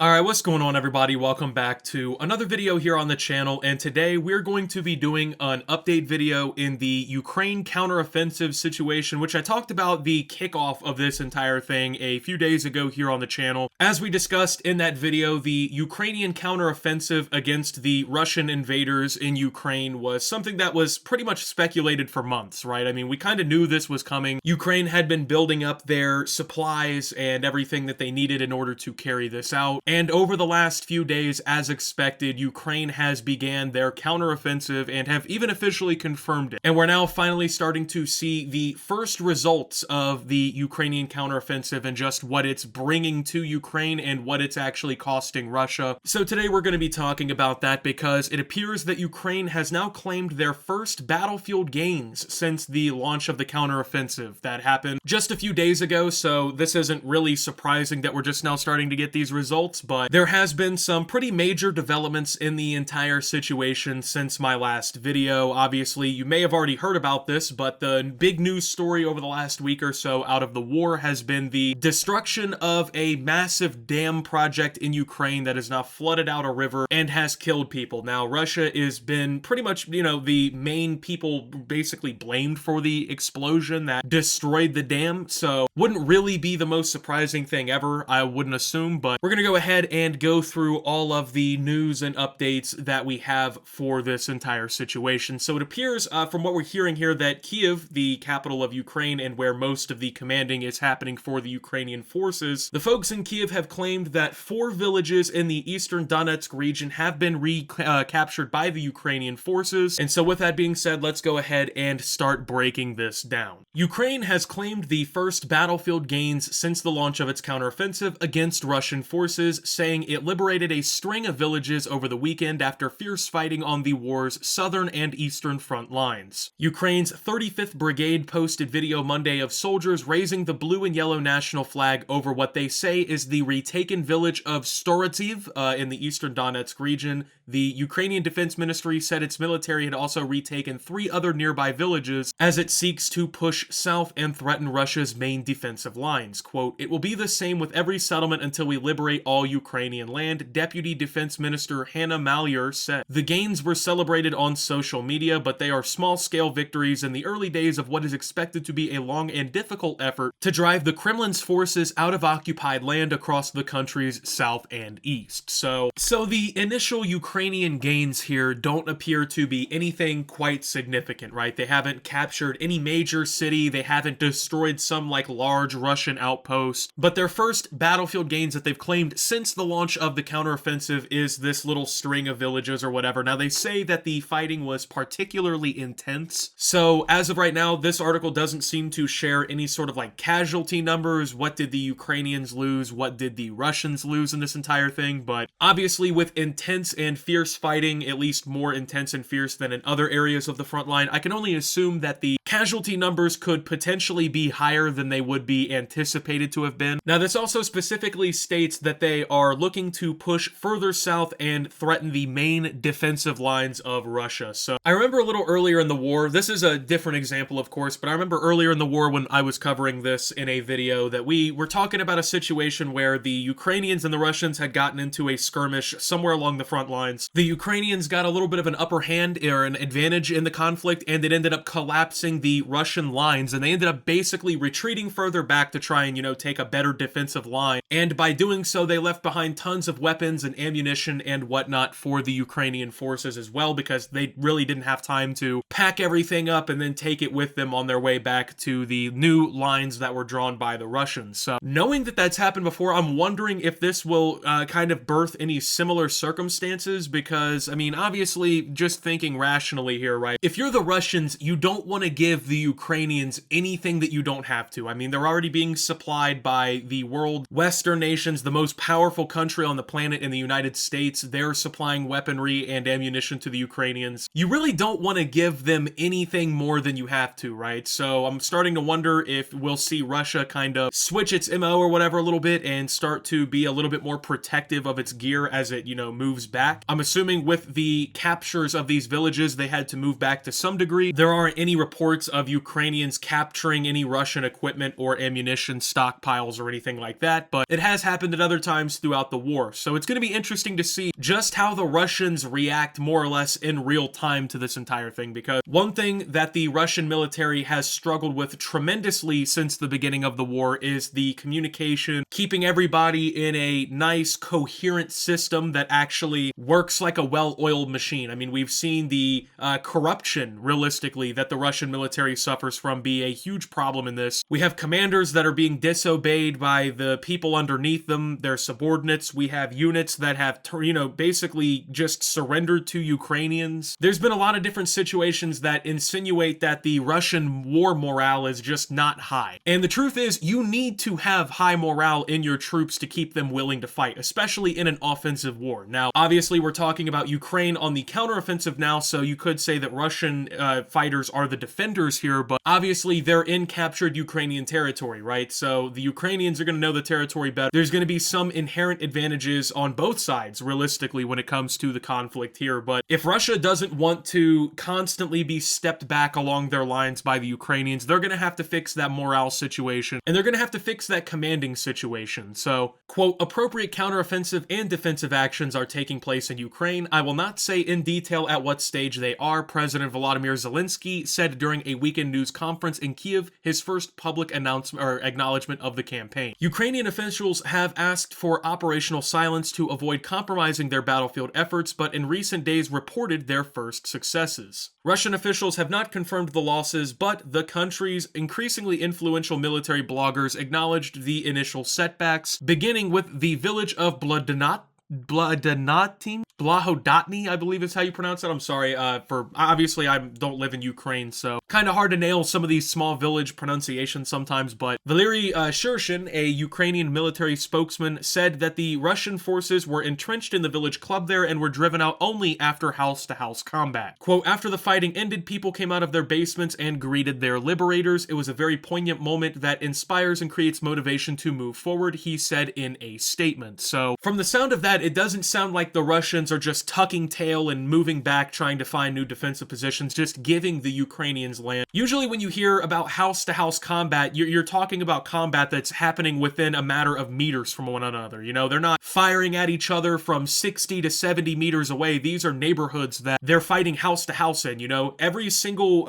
Alright, what's going on everybody? Welcome back to another video here on the channel, and today we're going to be doing an update video in the Ukraine counteroffensive situation, which I talked about the kickoff of this entire thing a few days ago here on the channel. As we discussed in that video, the Ukrainian counteroffensive against the Russian invaders in Ukraine was something that was pretty much speculated for months, right? I mean, we kind of knew this was coming. Ukraine had been building up their supplies and everything that they needed in order to carry this out. And over the last few days, as expected, Ukraine has began their counteroffensive and have even officially confirmed it. And we're now finally starting to see the first results of the Ukrainian counteroffensive and just what it's bringing to Ukraine and what it's actually costing Russia. So today we're going to be talking about that because it appears that Ukraine has now claimed their first battlefield gains since the launch of the counteroffensive that happened just a few days ago. So this isn't really surprising that we're just now starting to get these results, but there has been some pretty major developments in the entire situation since my last video. Obviously, you may have already heard about this, but the big news story over the last week or so out of the war has been the destruction of a massive dam project in Ukraine that has now flooded out a river and has killed people. Now, Russia has been pretty much, the main people basically blamed for the explosion that destroyed the dam, so wouldn't really be the most surprising thing ever, I wouldn't assume, but we're gonna go ahead and go through all of the news and updates that we have for this entire situation. So it appears from what we're hearing here that Kiev, the capital of Ukraine and where most of the commanding is happening for the Ukrainian forces, the folks in Kiev have claimed that 4 villages in the eastern Donetsk region have been recaptured by the Ukrainian forces. And so with that being said, let's go ahead and start breaking this down. Ukraine has claimed the first battlefield gains since the launch of its counteroffensive against Russian forces, saying it liberated a string of villages over the weekend after fierce fighting on the war's southern and eastern front lines. Ukraine's 35th Brigade posted video Monday of soldiers raising the blue and yellow national flag over what they say is the retaken village of Storotsiv in the eastern Donetsk region. The Ukrainian Defense Ministry said its military had also retaken 3 other nearby villages as it seeks to push south and threaten Russia's main defensive lines. Quote, "It will be the same with every settlement until we liberate all Ukrainian land," Deputy Defense Minister Hanna Maliar said. The gains were celebrated on social media, but they are small-scale victories in the early days of what is expected to be a long and difficult effort to drive the Kremlin's forces out of occupied land across the country's south and east. So the initial Ukrainian gains here don't appear to be anything quite significant, right? They haven't captured any major city, they haven't destroyed some large Russian outpost, but their first battlefield gains that they've claimed since the launch of the counteroffensive is this little string of villages or whatever. Now, they say that the fighting was particularly intense, so as of right now, this article doesn't seem to share any sort of casualty numbers. What did the Ukrainians lose? What did the Russians lose in this entire thing? But obviously, with intense and fierce fighting, at least more intense and fierce than in other areas of the front line, I can only assume that the casualty numbers could potentially be higher than they would be anticipated to have been. Now, this also specifically states that they are looking to push further south and threaten the main defensive lines of Russia. So I remember a little earlier in the war, this is a different example of course, but I remember earlier in the war when I was covering this in a video that we were talking about a situation where the Ukrainians and the Russians had gotten into a skirmish somewhere along the front lines. The Ukrainians got a little bit of an upper hand or an advantage in the conflict, and it ended up collapsing the Russian lines, and they ended up basically retreating further back to try and, take a better defensive line. And by doing so, they left behind tons of weapons and ammunition and whatnot for the Ukrainian forces as well, because they really didn't have time to pack everything up and then take it with them on their way back to the new lines that were drawn by the Russians. So knowing that that's happened before, I'm wondering if this will kind of birth any similar circumstances, because, I mean, obviously, just thinking rationally here, right? If you're the Russians, you don't want to give the Ukrainians anything that you don't have to. I mean, they're already being supplied by the world Western nations, the most powerful country on the planet in the United States. They're supplying weaponry and ammunition to the Ukrainians. You really don't want to give them anything more than you have to, right? So I'm starting to wonder if we'll see Russia kind of switch its MO or whatever a little bit and start to be a little bit more protective of its gear as it, moves back. I'm assuming with the captures of these villages, they had to move back to some degree. There aren't any reports reports of Ukrainians capturing any Russian equipment or ammunition stockpiles or anything like that, but it has happened at other times throughout the war. So it's going to be interesting to see just how the Russians react more or less in real time to this entire thing, because one thing that the Russian military has struggled with tremendously since the beginning of the war is the communication, keeping everybody in a nice, coherent system that actually works like a well-oiled machine. I mean, we've seen the corruption, realistically, that the Russian military suffers from be a huge problem in this. We have commanders that are being disobeyed by the people underneath them, their subordinates. We have units that have, basically just surrendered to Ukrainians. There's been a lot of different situations that insinuate that the Russian war morale is just not high. And the truth is, you need to have high morale in your troops to keep them willing to fight, especially in an offensive war. Now, obviously, we're talking about Ukraine on the counteroffensive now, so you could say that Russian fighters are the defenders here, but obviously they're in captured Ukrainian territory, right? So the Ukrainians are going to know the territory better. There's going to be some inherent advantages on both sides, realistically, when it comes to the conflict here. But if Russia doesn't want to constantly be stepped back along their lines by the Ukrainians, they're going to have to fix that morale situation, and they're going to have to fix that commanding situation. So, quote, appropriate counteroffensive and defensive actions are taking place in Ukraine. I will not say in detail at what stage they are, President Volodymyr Zelensky said during a weekend news conference in Kiev, his first public announcement or acknowledgement of the campaign. Ukrainian officials have asked for operational silence to avoid compromising their battlefield efforts, but in recent days reported their first successes. Russian officials have not confirmed the losses, but the country's increasingly influential military bloggers acknowledged the initial setbacks, beginning with the village of Blahodotny, I believe is how you pronounce it. I'm sorry, obviously I don't live in Ukraine, so kind of hard to nail some of these small village pronunciations sometimes, but Valery Shershin, a Ukrainian military spokesman, said that the Russian forces were entrenched in the village club there and were driven out only after house-to-house combat. Quote, after the fighting ended, people came out of their basements and greeted their liberators. It was a very poignant moment that inspires and creates motivation to move forward, he said in a statement. So, from the sound of that, it doesn't sound like the Russians are just tucking tail and moving back trying to find new defensive positions, just giving the Ukrainians land. Usually when you hear about house-to-house combat, you're talking about combat that's happening within a matter of meters from one another. You know, they're not firing at each other from 60 to 70 meters away. These are neighborhoods that they're fighting house-to-house in, you know. Every single,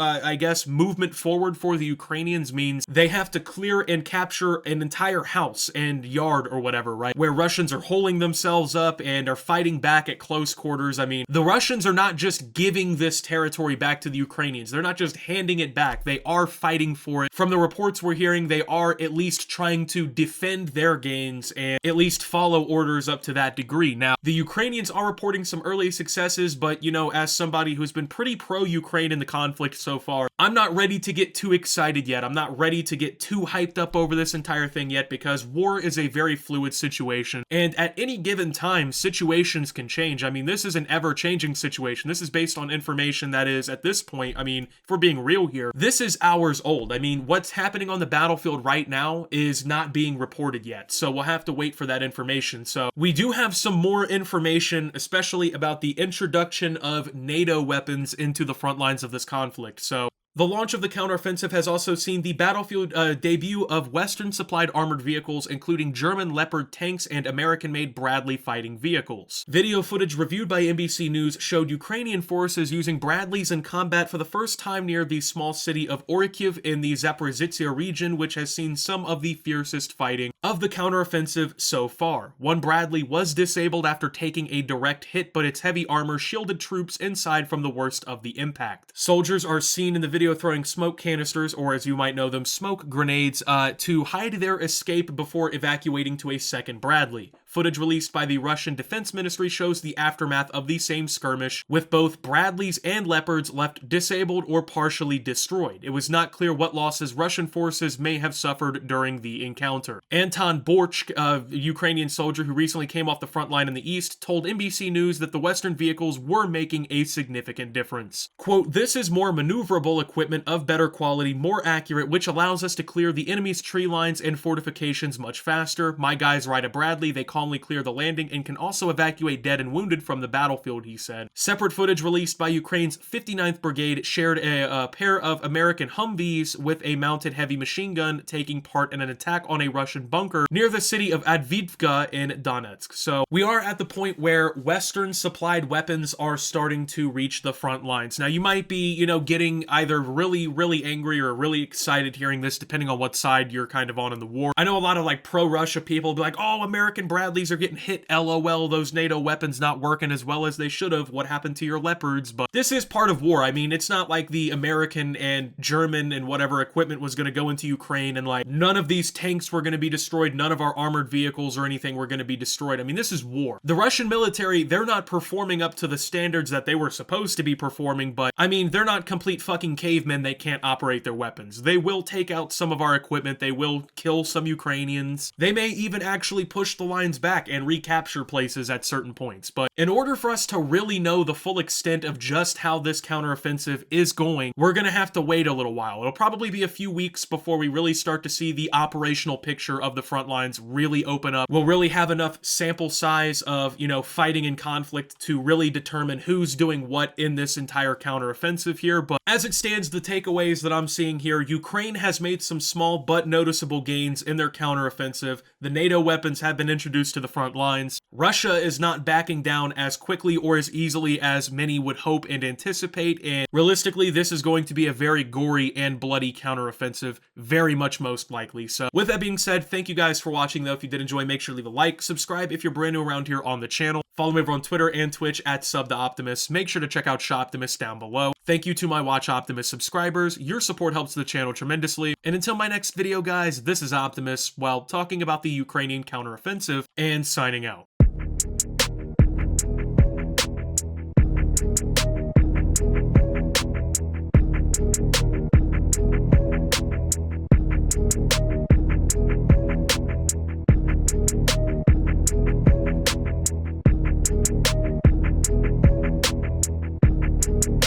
movement forward for the Ukrainians means they have to clear and capture an entire house and yard or whatever, right? Where Russians are holding themselves up and are fighting back at close quarters. I mean, the Russians are not just giving this territory back to the Ukrainians. They're not just handing it back. They are fighting for it. From the reports we're hearing, they are at least trying to defend their gains and at least follow orders up to that degree. Now, the Ukrainians are reporting some early successes, but, you know, as somebody who's been pretty pro-Ukraine in the conflict so far, I'm not ready to get too excited yet. I'm not ready to get too hyped up over this entire thing yet, because war is a very fluid situation, and at any given time, situations can change. I mean, this is an ever-changing situation. This is based on information that is, at this point, I mean, if we're being real here, this is hours old. I mean, what's happening on the battlefield right now is not being reported yet, so we'll have to wait for that information. So we do have some more information, especially about the introduction of NATO weapons into the front lines of this conflict. So the launch of the counteroffensive has also seen the battlefield debut of Western-supplied armored vehicles, including German Leopard tanks and American-made Bradley fighting vehicles. Video footage reviewed by NBC News showed Ukrainian forces using Bradleys in combat for the first time near the small city of Orikhiv in the Zaporizhzhia region, which has seen some of the fiercest fighting of the counteroffensive so far. One Bradley was disabled after taking a direct hit, but its heavy armor shielded troops inside from the worst of the impact. Soldiers are seen in the video throwing smoke canisters, or as you might know them, smoke grenades, to hide their escape before evacuating to a second Bradley. Footage released by the Russian Defense Ministry shows the aftermath of the same skirmish, with both Bradleys and Leopards left disabled or partially destroyed. It was not clear what losses Russian forces may have suffered during the encounter. Anton Borchk, a Ukrainian soldier who recently came off the front line in the east, told NBC News that the Western vehicles were making a significant difference. Quote, "This is more maneuverable equipment of better quality, more accurate, which allows us to clear the enemy's tree lines and fortifications much faster. My guys ride a Bradley, they call calmly clear the landing and can also evacuate dead and wounded from the battlefield, he said. Separate footage released by Ukraine's 59th Brigade showed a pair of American Humvees with a mounted heavy machine gun taking part in an attack on a Russian bunker near the city of Advivka in Donetsk. So we are at the point where Western supplied weapons are starting to reach the front lines. Now you might be, getting either really, really angry or really excited hearing this, depending on what side you're kind of on in the war. I know a lot of like pro-Russia people be like, oh, American Bradleys are getting hit, LOL, those NATO weapons not working as well as they should have. What happened to your Leopards? But this is part of war. I mean, it's not like the American and German and whatever equipment was going to go into Ukraine and like none of these tanks were going to be destroyed. None of our armored vehicles or anything were going to be destroyed. I mean, this is war. The Russian military, they're not performing up to the standards that they were supposed to be performing, but I mean, they're not complete fucking cavemen. They can't operate their weapons. They will take out some of our equipment. They will kill some Ukrainians. They may even actually push the lines back and recapture places at certain points. But in order for us to really know the full extent of just how this counteroffensive is going, we're going to have to wait a little while. It'll probably be a few weeks before we really start to see the operational picture of the front lines really open up. We'll really have enough sample size of, fighting and conflict to really determine who's doing what in this entire counteroffensive here. But as it stands, the takeaways that I'm seeing here, Ukraine has made some small but noticeable gains in their counteroffensive. The NATO weapons have been introduced to the front lines. Russia is not backing down as quickly or as easily as many would hope and anticipate, and realistically, this is going to be a very gory and bloody counteroffensive, very much most likely. So with that being said, thank you guys for watching though. If you did enjoy, make sure to leave a like, subscribe if you're brand new around here on the channel. Follow me over on Twitter and Twitch at @SubTheOptimus. Make sure to check out Shoptimus down below. Thank you to my Watch Optimus subscribers. Your support helps the channel tremendously. And until my next video, guys, this is Optimus, while talking about the Ukrainian counteroffensive and signing out.